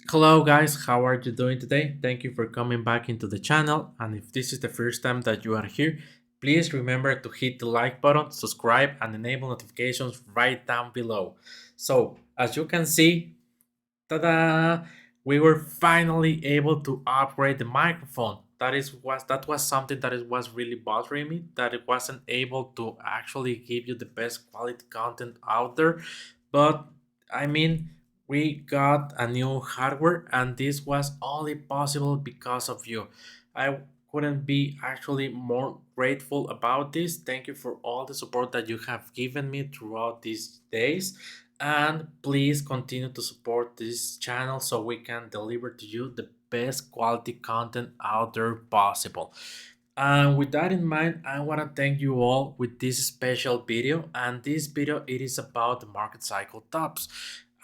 Hello guys, how are you doing today? Thank you for coming back into the channel, and if this is the first time that you are here, please remember to hit the like button, subscribe and enable notifications right down below. So as you can see, ta-da! We were finally able to upgrade the microphone. That was something that it was really bothering me, that it wasn't able to actually give you the best quality content out there. But I mean, we got a new hardware, and this was only possible because of you. I couldn't be actually more grateful about this. Thank you for all the support that you have given me throughout these days, and please continue to support this channel so we can deliver to you the best quality content out there possible. And with that in mind, I want to thank you all with this special video. And this video, it is about the market cycle tops.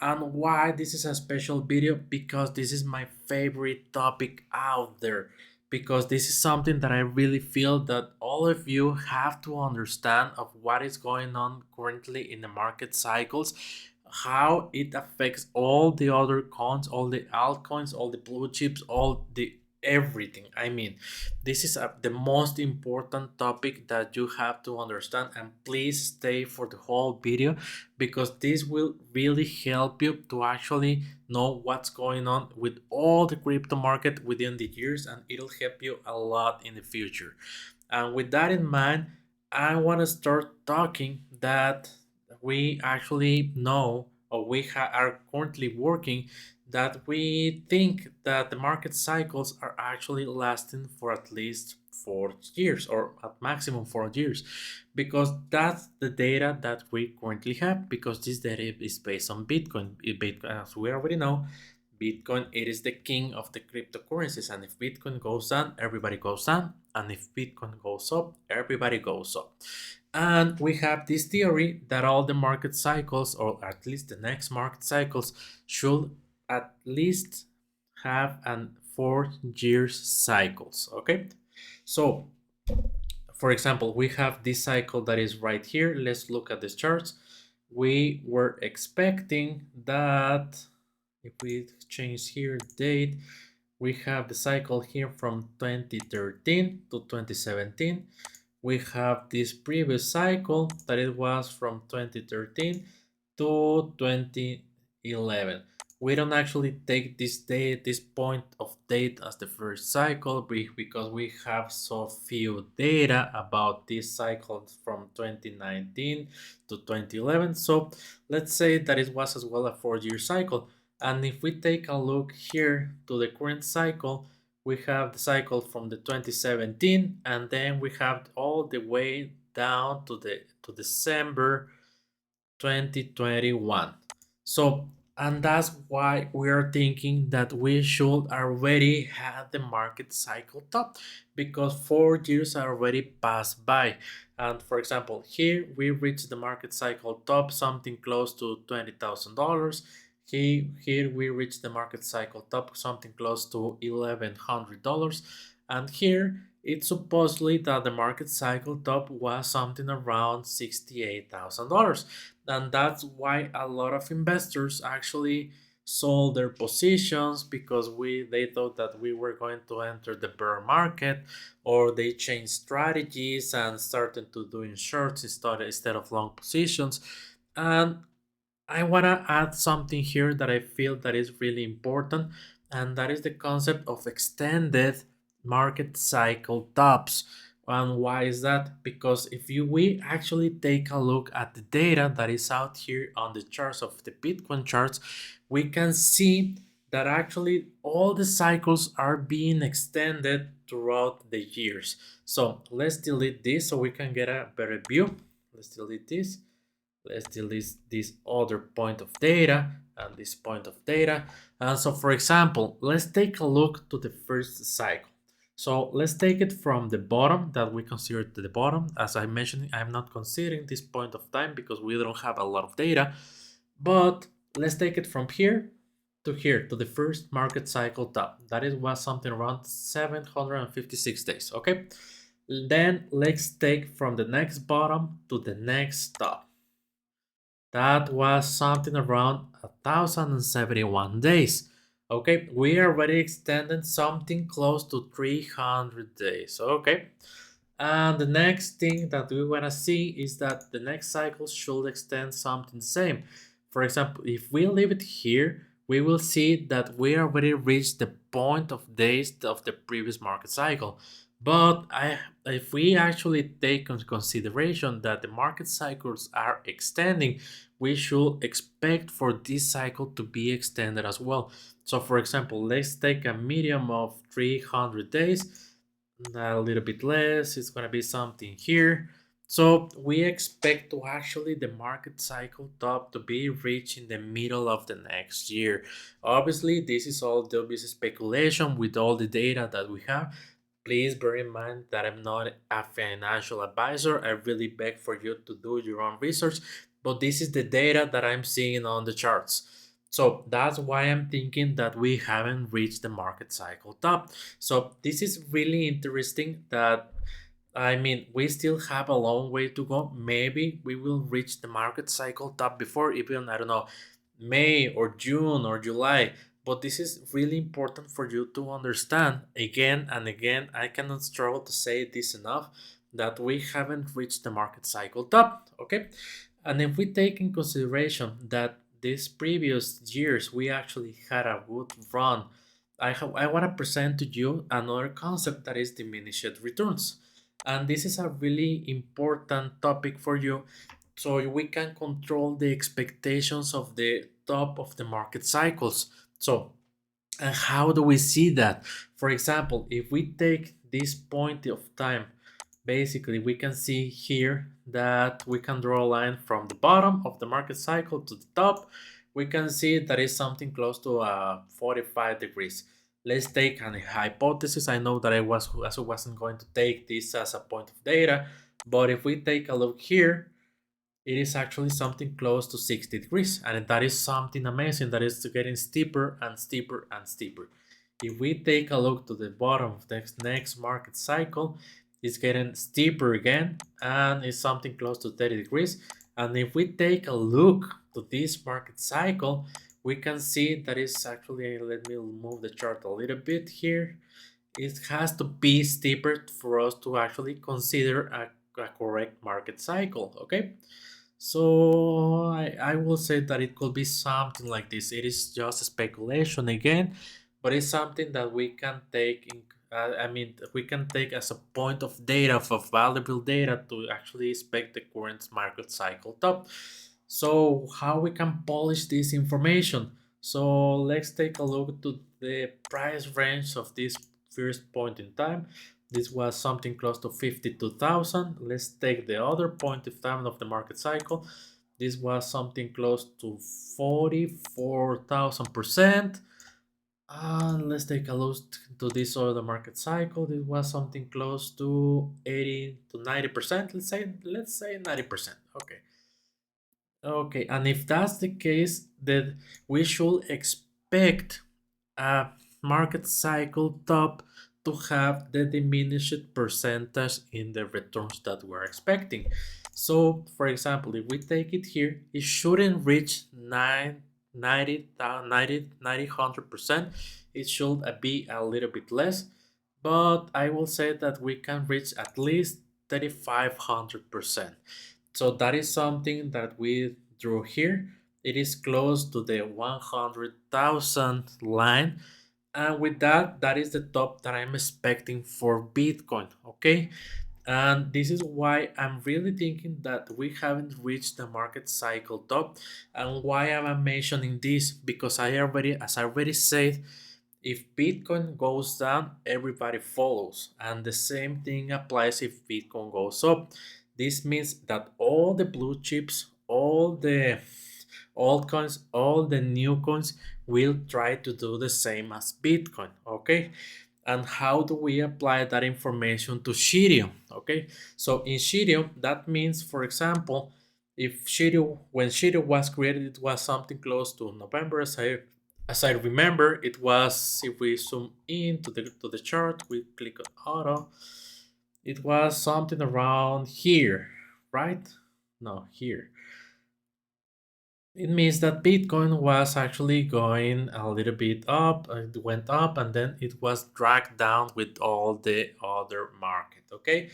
And why this is a special video? Because this is my favorite topic out there. Because this is something that I really feel that all of you have to understand of what is going on currently in the market cycles, how it affects all the other coins, all the altcoins, all the blue chips, all the everything. I mean, this is the most important topic that you have to understand, and please stay for the whole video because this will really help you to actually know what's going on with all the crypto market within the years, and it'll help you a lot in the future. And with that in mind, I want to start talking that we actually know, or are currently working, that we think that the market cycles are actually lasting for at least 4 years, or at maximum 4 years, because that's the data that we currently have, because this data is based on Bitcoin. Bitcoin, as we already know, Bitcoin, it is the king of the cryptocurrencies, and if Bitcoin goes down, everybody goes down, and if Bitcoin goes up, everybody goes up. And we have this theory that all the market cycles, or at least the next market cycles, should at least have an 4 years cycles. Okay, so for example, we have this cycle that is right here. Let's look at this charts. We were expecting that if we change here date, we have the cycle here from 2013 to 2017. We have this previous cycle that it was from 2013 to 2011. We don't actually take this date, this point of date as the first cycle because we have so few data about this cycle from 2019 to 2011. So let's say that it was as well a 4 year cycle. And if we take a look here to the current cycle, we have the cycle from the 2017, and then we have all the way down to December 2021. So, and that's why we are thinking that we should already have the market cycle top, because 4 years are already passed by. And for example, here we reach the market cycle top, something close to $20,000. Here we reach the market cycle top, something close to $1,100. And here it's supposedly that the market cycle top was something around $68,000. And that's why a lot of investors actually sold their positions, because they thought that we were going to enter the bear market, or they changed strategies and started to doing shorts instead of long positions. And I want to add something here that I feel that is really important, and that is the concept of extended market cycle tops. And why is that? Because if we actually take a look at the data that is out here on the charts of the Bitcoin charts, we can see that actually all the cycles are being extended throughout the years. So let's delete this so we can get a better view. Let's delete this. Let's delete this other point of data and this point of data. And so for example, let's take a look to the first cycle. So let's take it from the bottom that we consider to the bottom. As I mentioned, I'm not considering this point of time because we don't have a lot of data, but let's take it from here to the first market cycle top. That is was something around 756 days. Okay, then let's take from the next bottom to the next top. That was something around 1,071 days. Okay, we already extended something close to 300 days. Okay, and the next thing that we want to see is that the next cycle should extend something the same. For example, if we leave it here, we will see that we already reached the point of days of the previous market cycle. But if we actually take into consideration that the market cycles are extending, we should expect for this cycle to be extended as well. So, for example, let's take a medium of 300 days, a little bit less, it's going to be something here. So we expect to actually the market cycle top to be reached in the middle of the next year. Obviously, this is all the obvious speculation with all the data that we have. Please bear in mind that I'm not a financial advisor. I really beg for you to do your own research, but this is the data that I'm seeing on the charts. So that's why I'm thinking that we haven't reached the market cycle top. So this is really interesting that we still have a long way to go. Maybe we will reach the market cycle top before even, I don't know, May or June or July. But this is really important for you to understand again and again. I cannot struggle to say this enough that we haven't reached the market cycle top. Okay. And if we take in consideration that these previous years we actually had a good run, I want to present to you another concept that is diminished returns. And this is a really important topic for you so we can control the expectations of the top of the market cycles. So, and how do we see that? For example, if we take this point of time, basically we can see here that we can draw a line from the bottom of the market cycle to the top. We can see that is something close to 45 degrees. Let's take a hypothesis. I know that I wasn't going to take this as a point of data, but if we take a look here, it is actually something close to 60 degrees, and that is something amazing that is getting steeper and steeper and steeper. If we take a look to the bottom of the next market cycle, it's getting steeper again and it's something close to 30 degrees. And if we take a look to this market cycle, we can see that it's actually, let me move the chart a little bit here. It has to be steeper for us to actually consider a correct market cycle, okay? So I will say that it could be something like this. It is just speculation again, but it's something that we can take in. We can take as a point of data, of valuable data, to actually expect the current market cycle top. So how we can polish this information? So let's take a look to the price range of this first point in time. This was something close to 52,000. Let's take the other point of time of the market cycle. This was something close to 44,000%. And let's take a look to this other market cycle. This was something close to 80 to 90%. Let's say 90%. Okay. Okay, and if that's the case, then we should expect a market cycle top to have the diminished percentage in the returns that we're expecting. So, for example, if we take it here, it shouldn't reach 100%. It should be a little bit less, but I will say that we can reach at least 3,500%. So that is something that we drew here. It is close to the 100,000 line. And with that, that is the top that I'm expecting for Bitcoin. Okay. And this is why I'm really thinking that we haven't reached the market cycle top. And why am I mentioning this? Because as I already said, if Bitcoin goes down, everybody follows. And the same thing applies if Bitcoin goes up. This means that all the blue chips, all the altcoins, all the new coins will try to do the same as Bitcoin. Okay. And how do we apply that information to Shiryo? Okay. So in Shiryo, that means, for example, if Shiryo, when Shiryo was created, it was something close to November, as I remember. It was, if we zoom in to the chart, we click on auto, it was something around here, right? No, here. It means that Bitcoin was actually going a little bit up, it went up, and then it was dragged down with all the other market. Okay,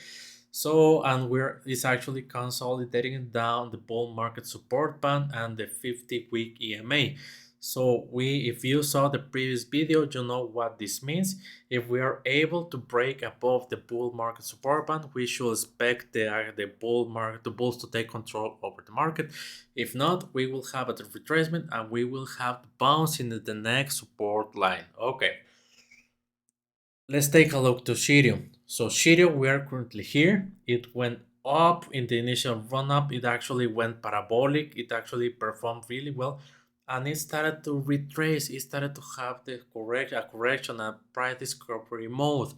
so and we're it's actually consolidating down the bull market support band and the 50-week EMA. So if you saw the previous video, you know what this means. If we are able to break above the bull market support band, we should expect the bulls to take control over the market. If not, we will have a retracement and we will have the bounce in the next support line. Okay, let's take a look to Shiryo. So Shiryo, we are currently here. It went up in the initial run up. It actually went parabolic. It actually performed really well, and it started to retrace. It started to have the correction, a price discovery mode.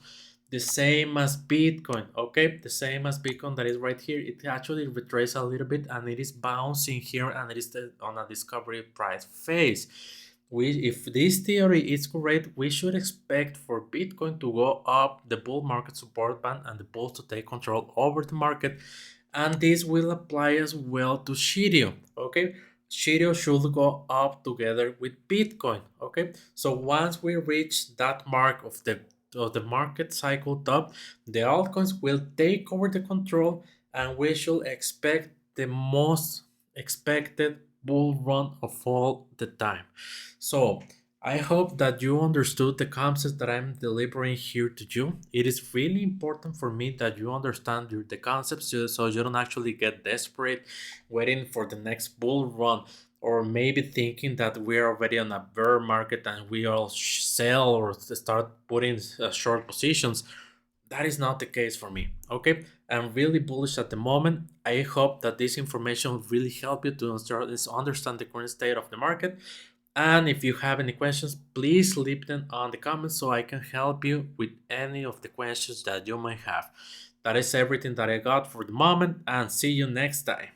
The same as Bitcoin, okay? The same as Bitcoin that is right here. It actually retraced a little bit and it is bouncing here and it is on a discovery price phase. If this theory is correct, we should expect for Bitcoin to go up the bull market support band and the bulls to take control over the market. And this will apply as well to Shiryo. Okay, Shiryo should go up together with Bitcoin. Okay, so once we reach that mark of the market cycle top, the altcoins will take over the control, and we should expect the most expected bull run of all the time. So I hope that you understood the concepts that I'm delivering here to you. It is really important for me that you understand the concepts so you don't actually get desperate waiting for the next bull run, or maybe thinking that we're already on a bear market and we all sell or start putting short positions. That is not the case for me. Okay, I'm really bullish at the moment. I hope that this information will really help you to understand the current state of the market. And if you have any questions, please leave them on the comments so I can help you with any of the questions that you might have. That is everything that I got for the moment, and see you next time.